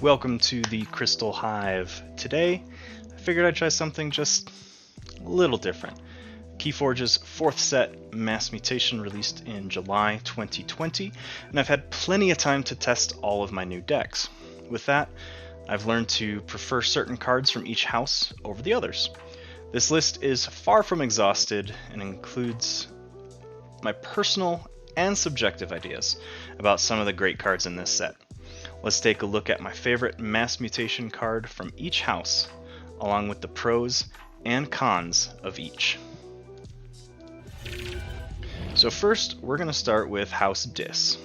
Welcome to the Crystal Hive. Today, I figured I'd try something just a little different. KeyForge's fourth set, Mass Mutation, released in July 2020, and I've had plenty of time to test all of my new decks. With that, I've learned to prefer certain cards from each house over the others. This list is far from exhausted and includes my personal and subjective ideas about some of the great cards in this set. Let's take a look at my favorite Mass Mutation card from each house, along with the pros and cons of each. So first, we're going to start with House Dis.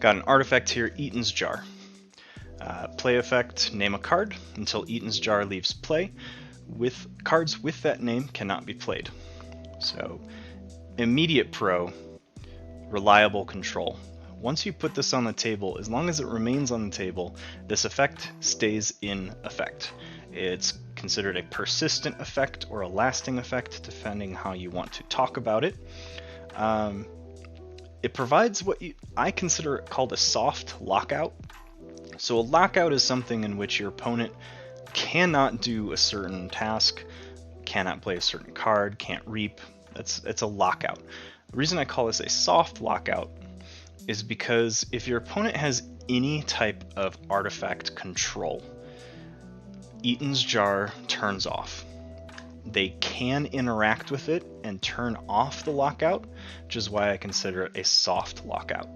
Got an artifact here, Eaton's Jar. Play effect, name a card until Eaton's Jar leaves play. With cards with that name cannot be played. So, immediate pro, reliable control. Once you put this on the table, as long as it remains on the table, this effect stays in effect. It's considered a persistent effect or a lasting effect, depending how you want to talk about it. It provides what I consider called a soft lockout. So a lockout is something in which your opponent cannot do a certain task, cannot play a certain card, can't reap. It's a lockout. The reason I call this a soft lockout is because if your opponent has any type of artifact control, Eaton's Jar turns off. They can interact with it and turn off the lockout, which is why I consider it a soft lockout.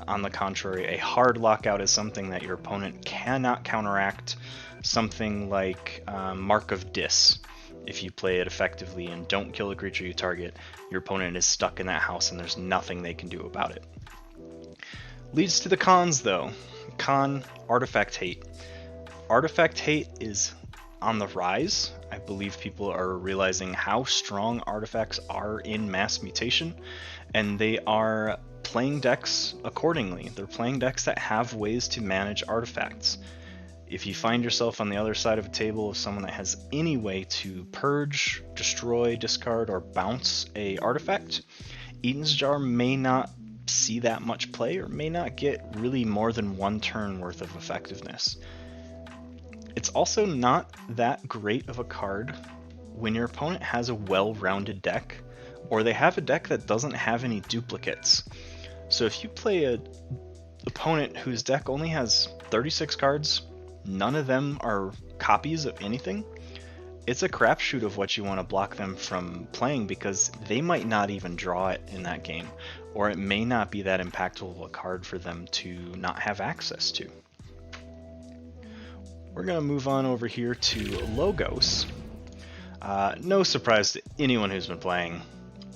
On the contrary, a hard lockout is something that your opponent cannot counteract, something like Mark of Dis. If you play it effectively and don't kill the creature you target, your opponent is stuck in that house and there's nothing they can do about it. Leads to the cons though. Con, artifact hate. Artifact hate is on the rise. I believe people are realizing how strong artifacts are in Mass Mutation, and they are playing decks accordingly. They're playing decks that have ways to manage artifacts. If you find yourself on the other side of a table of someone that has any way to purge, destroy, discard, or bounce a artifact, Eaton's Jar may not see that much play or may not get really more than one turn worth of effectiveness. It's also not that great of a card when your opponent has a well-rounded deck, or they have a deck that doesn't have any duplicates. So if you play an opponent whose deck only has 36 cards, none of them are copies of anything, it's a crapshoot of what you want to block them from playing, because they might not even draw it in that game, or it may not be that impactful of a card for them to not have access to. We're going to move on over here to Logos. No surprise to anyone who's been playing,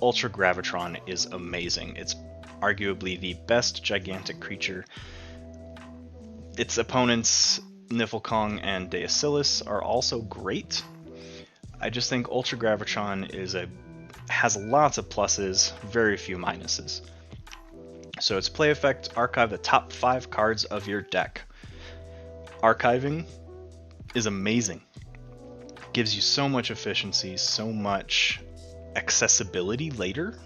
Ultra Gravitron is amazing. It's arguably the best gigantic creature. Its opponents, Niflkong and Deosylis, are also great. I just think Ultra Gravitron has lots of pluses, very few minuses. So its play effect, archive the top 5 cards of your deck. Archiving is amazing. Gives you so much efficiency, so much accessibility later.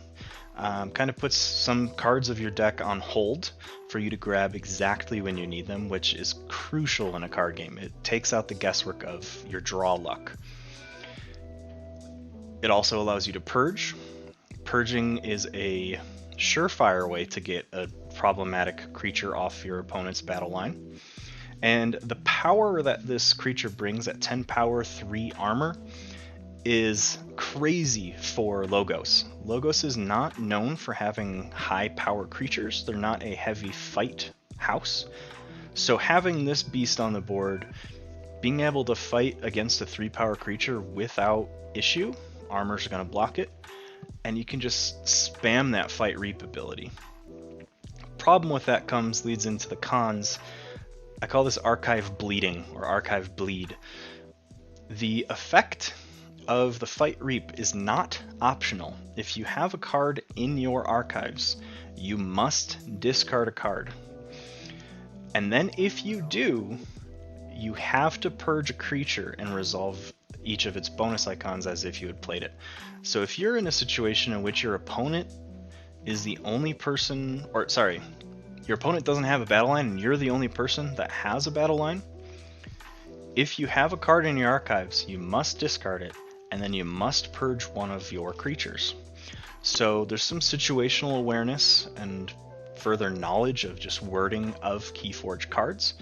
Kind of puts some cards of your deck on hold for you to grab exactly when you need them, which is crucial in a card game. It takes out the guesswork of your draw luck. It also allows you to purge. Purging is a surefire way to get a problematic creature off your opponent's battle line. And the power that this creature brings at 10 power, 3 armor is crazy for Logos. Logos is not known for having high power creatures. They're not a heavy fight house. So having this beast on the board, being able to fight against a 3 power creature without issue, armor's going to block it, and you can just spam that fight reap ability. Problem with that leads into the cons. I call this archive bleeding or archive bleed. The effect of the fight reap is not optional. If you have a card in your archives, you must discard a card. And then if you do, you have to purge a creature and resolve each of its bonus icons as if you had played it. So if you're in a situation in which your opponent is the only person, or sorry, your opponent doesn't have a battle line and you're the only person that has a battle line, if you have a card in your archives, you must discard it, and then you must purge one of your creatures. So there's some situational awareness and further knowledge of just wording of KeyForge cards.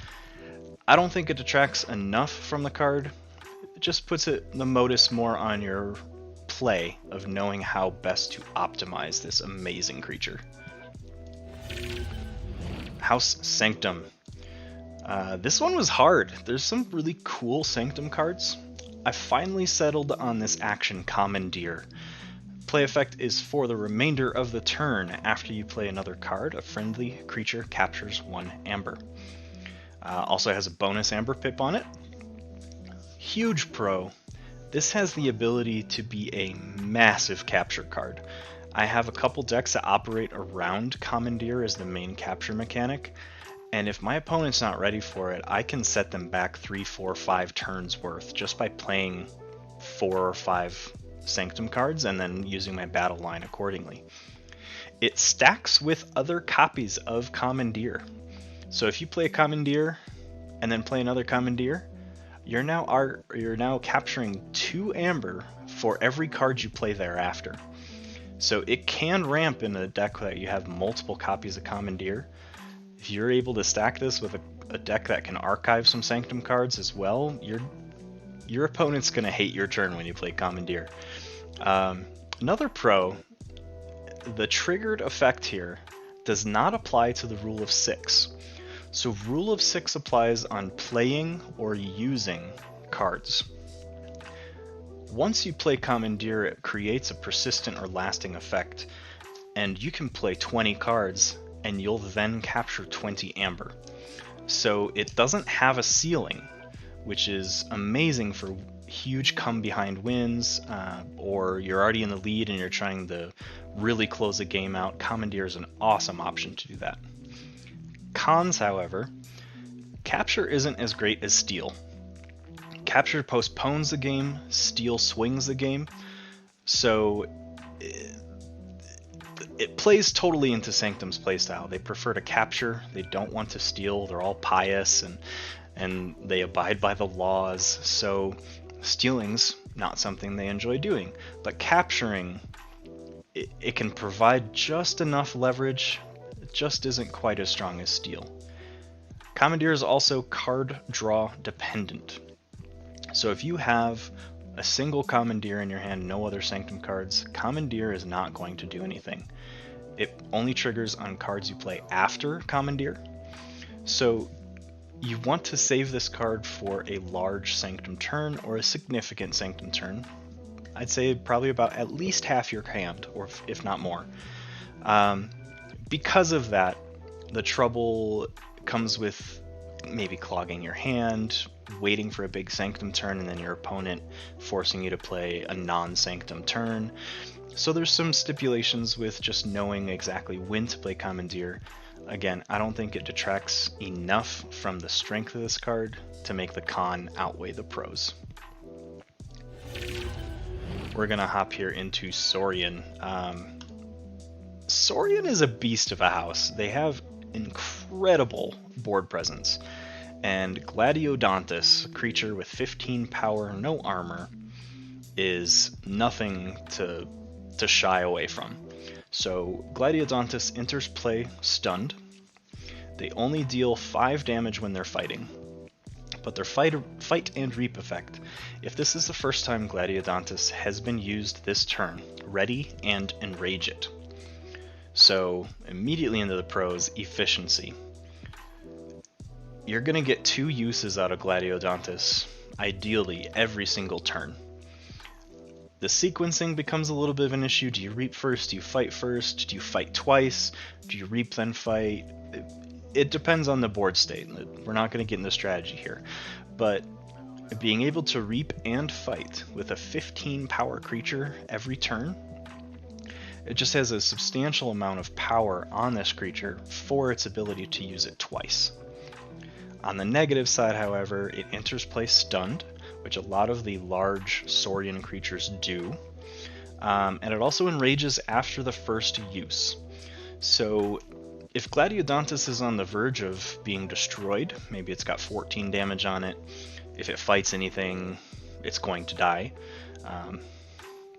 I don't think it detracts enough from the card. It just puts the modus more on your play of knowing how best to optimize this amazing creature. House Sanctum. This one was hard. There's some really cool Sanctum cards. I finally settled on this action Commandeer. Play effect is for the remainder of the turn. After you play another card, a friendly creature captures 1 amber. Also has a bonus amber pip on it. Huge pro. This has the ability to be a massive capture card. I have a couple decks that operate around Commandeer as the main capture mechanic, and if my opponent's not ready for it, I can set them back 3, 4, 5 turns worth just by playing 4 or 5 Sanctum cards and then using my battle line accordingly. It stacks with other copies of Commandeer. So if you play a Commandeer and then play another Commandeer, you're now capturing 2 amber for every card you play thereafter. So it can ramp in a deck that you have multiple copies of Commandeer. If you're able to stack this with a deck that can archive some Sanctum cards as well, your opponent's going to hate your turn when you play Commandeer. Another pro, the triggered effect here does not apply to the rule of 6. So rule of 6 applies on playing or using cards. Once you play Commandeer, it creates a persistent or lasting effect, and you can play 20 cards and you'll then capture 20 amber. So it doesn't have a ceiling, which is amazing for huge come behind wins, or you're already in the lead and you're trying to really close a game out. Commandeer is an awesome option to do that. Cons, however, capture isn't as great as steal. Capture postpones the game, steal swings the game, so it plays totally into Sanctum's playstyle. They prefer to capture, they don't want to steal, they're all pious and they abide by the laws, so stealing's not something they enjoy doing. But capturing, it can provide just enough leverage, it just isn't quite as strong as steal. Commandeer is also card draw dependent. So if you have a single Commandeer in your hand, no other Sanctum cards, Commandeer is not going to do anything. It only triggers on cards you play after Commandeer. So you want to save this card for a large Sanctum turn or a significant Sanctum turn. I'd say probably about at least half your hand, or if not more. Because of that, the trouble comes with maybe clogging your hand, waiting for a big Sanctum turn, and then your opponent forcing you to play a non-Sanctum turn. So there's some stipulations with just knowing exactly when to play Commandeer. Again, I don't think it detracts enough from the strength of this card to make the con outweigh the pros. We're gonna hop here into Saurian. Saurian is a beast of a house. They have incredible board presence. And Gladiodontus, a creature with 15 power, no armor, is nothing to shy away from. So Gladiodontus enters play stunned. They only deal 5 damage when they're fighting, but their fight and reap effect, if this is the first time Gladiodontus has been used this turn, ready and enrage it. So immediately into the pros, efficiency. You're going to get 2 uses out of Gladiodontus, ideally every single turn. The sequencing becomes a little bit of an issue. Do you reap first? Do you fight first? Do you fight twice? Do you reap then fight? It depends on the board state. We're not going to get into strategy here. But being able to reap and fight with a 15 power creature every turn, it just has a substantial amount of power on this creature for its ability to use it twice. On the negative side, however, it enters play stunned, which a lot of the large Saurian creatures do, and it also enrages after the first use. So if Gladiodontus is on the verge of being destroyed, maybe it's got 14 damage on it, if it fights anything, it's going to die.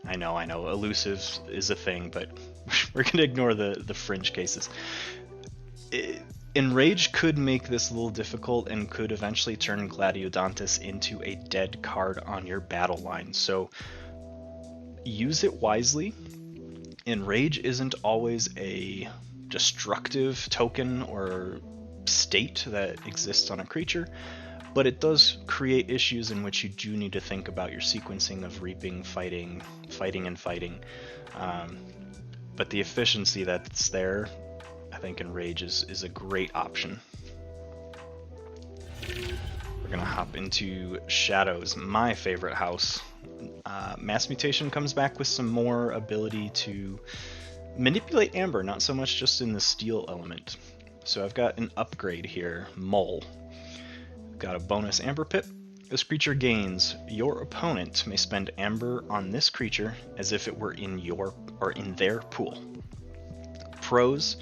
I know, elusive is a thing, but we're going to ignore the fringe cases. Enrage could make this a little difficult and could eventually turn Gladiodontus into a dead card on your battle line, so use it wisely. Enrage isn't always a destructive token or state that exists on a creature, but it does create issues in which you do need to think about your sequencing of reaping, fighting, and fighting. But the efficiency that's there, I think Enrage is a great option. We're gonna hop into Shadows, my favorite house. Mass Mutation comes back with some more ability to manipulate Amber, not so much just in the steel element. So I've got an upgrade here, Mole. Got a bonus Amber Pip. This creature gains, your opponent may spend Amber on this creature as if it were in your or in their pool. Pros: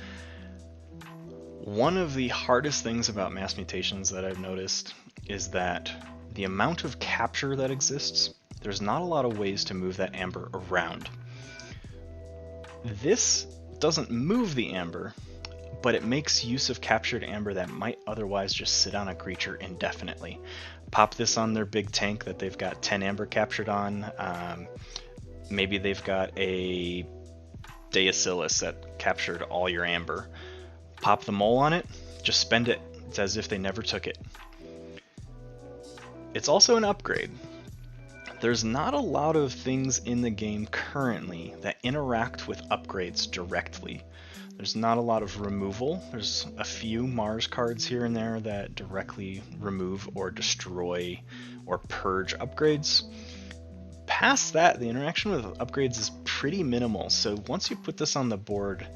one of the hardest things about Mass Mutations that I've noticed is that the amount of capture that exists, there's not a lot of ways to move that Amber around. This doesn't move the Amber, but it makes use of captured Amber that might otherwise just sit on a creature indefinitely. Pop this on their big tank that they've got 10 Amber captured on. Maybe they've got a Deacylus that captured all your Amber. Pop the Mole on it, just spend it. It's as if they never took it. It's also an upgrade. There's not a lot of things in the game currently that interact with upgrades directly. There's not a lot of removal. There's a few Mars cards here and there that directly remove or destroy or purge upgrades. Past that, the interaction with upgrades is pretty minimal, so once you put this on the board,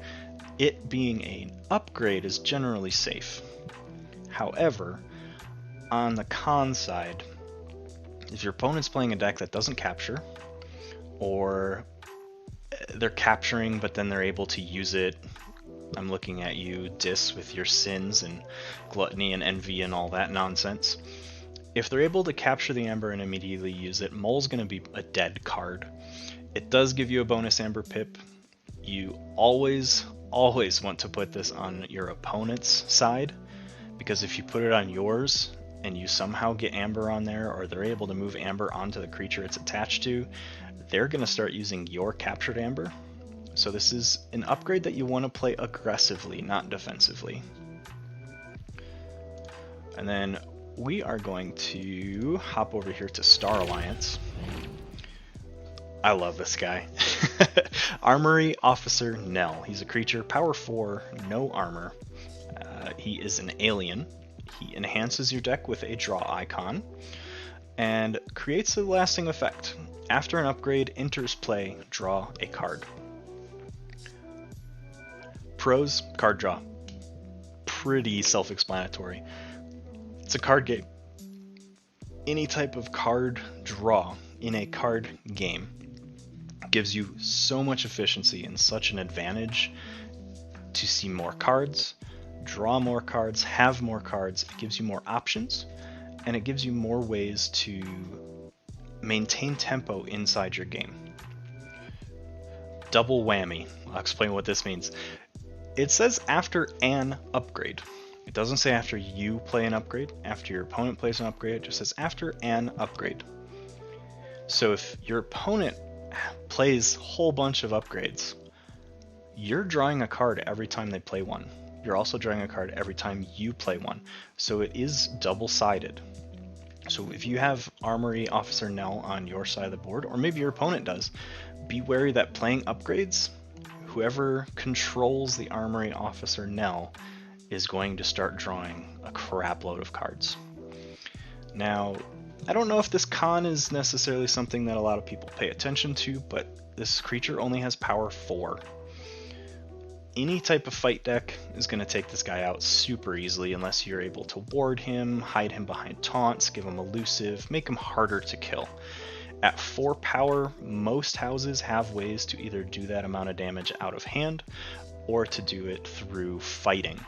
it being an upgrade is generally safe. However, on the con side, if your opponent's playing a deck that doesn't capture, or they're capturing but then they're able to use it, I'm looking at you, Dis, with your sins and gluttony and envy and all that nonsense. If they're able to capture the Amber and immediately use it, Mole's going to be a dead card. It does give you a bonus Amber Pip. You always want to put this on your opponent's side, because if you put it on yours and you somehow get Amber on there, or they're able to move Amber onto the creature it's attached to, they're going to start using your captured Amber. So this is an upgrade that you want to play aggressively, not defensively. And then we are going to hop over here to Star Alliance. I love this guy. Armory Officer Nell. He's a creature, power 4, no armor. He is an alien. He enhances your deck with a draw icon and creates a lasting effect. After an upgrade enters play, draw a card. Pros: card draw. Pretty self-explanatory. It's a card game. Any type of card draw in a card game gives you so much efficiency and such an advantage to see more cards, draw more cards, have more cards. It gives you more options, and it gives you more ways to maintain tempo inside your game. Double whammy. I'll explain what this means. It says after an upgrade. It doesn't say after you play an upgrade, after your opponent plays an upgrade, it just says after an upgrade. So if your opponent plays a whole bunch of upgrades, you're drawing a card every time they play one. You're also drawing a card every time you play one. So it is double-sided. So if you have Armory Officer Nell on your side of the board, or maybe your opponent does, be wary that playing upgrades, whoever controls the Armory Officer Nell is going to start drawing a crap load of cards. Now, I don't know if this con is necessarily something that a lot of people pay attention to, but this creature only has power 4. Any type of fight deck is going to take this guy out super easily unless you're able to ward him, hide him behind taunts, give him elusive, make him harder to kill. At 4 power, most houses have ways to either do that amount of damage out of hand, or to do it through fighting.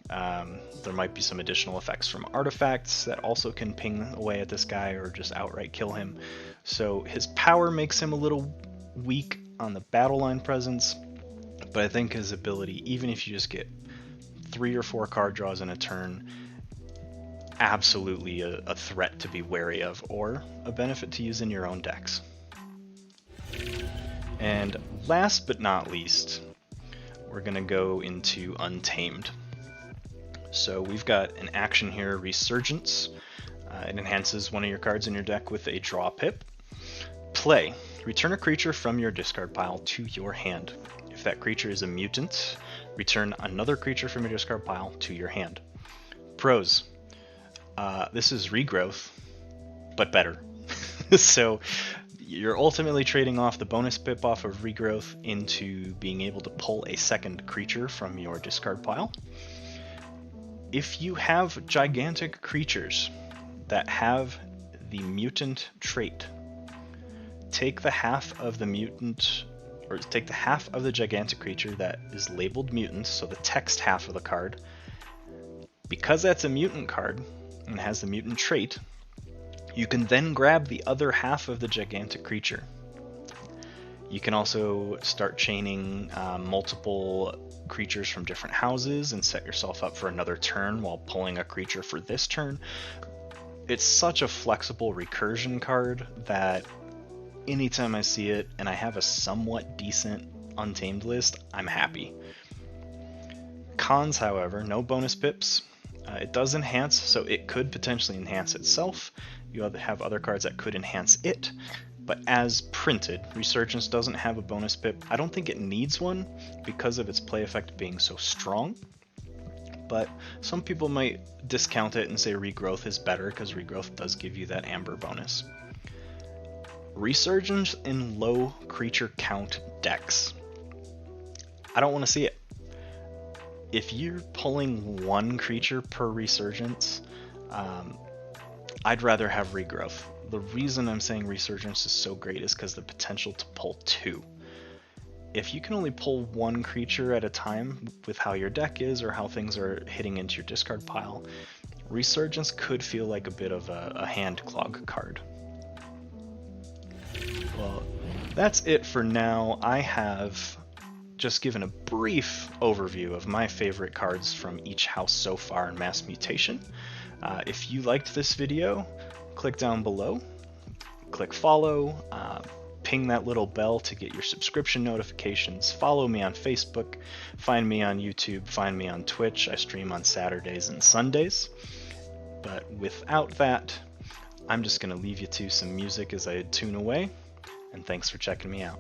There might be some additional effects from artifacts that also can ping away at this guy or just outright kill him. So his power makes him a little weak on the battle line presence, but I think his ability, even if you just get 3 or 4 card draws in a turn, absolutely a threat to be wary of, or a benefit to use in your own decks. And last but not least, we're going to go into Untamed. So we've got an action here, Resurgence. It enhances one of your cards in your deck with a draw pip. Play. Return a creature from your discard pile to your hand. If that creature is a mutant, return another creature from your discard pile to your hand. Pros. This is regrowth, but better. So you're ultimately trading off the bonus pip off of regrowth into being able to pull a second creature from your discard pile. If you have gigantic creatures that have the mutant trait, take the half of the mutant, or take the half of the gigantic creature that is labeled mutant, so the text half of the card. Because that's a mutant card and has the mutant trait, you can then grab the other half of the gigantic creature. You can also start chaining multiple creatures from different houses and set yourself up for another turn while pulling a creature for this turn. It's such a flexible recursion card that anytime I see it and I have a somewhat decent Untamed list, I'm happy. Cons, however, no bonus pips. It does enhance, so it could potentially enhance itself. You have other cards that could enhance it, but as printed, Resurgence doesn't have a bonus pip. I don't think it needs one because of its play effect being so strong, but some people might discount it and say Regrowth is better because Regrowth does give you that Amber bonus. Resurgence in low creature count decks. I don't want to see it. If you're pulling 1 creature per Resurgence, I'd rather have Regrowth. The reason I'm saying Resurgence is so great is because the potential to pull 2. If you can only pull 1 creature at a time with how your deck is or how things are hitting into your discard pile, Resurgence could feel like a bit of a hand clog card. Well, that's it for now. I have just given a brief overview of my favorite cards from each house so far in Mass Mutation. If you liked this video, click down below, click follow, ping that little bell to get your subscription notifications, follow me on Facebook, find me on YouTube, find me on Twitch. I stream on Saturdays and Sundays. But without that, I'm just going to leave you to some music as I tune away, and thanks for checking me out.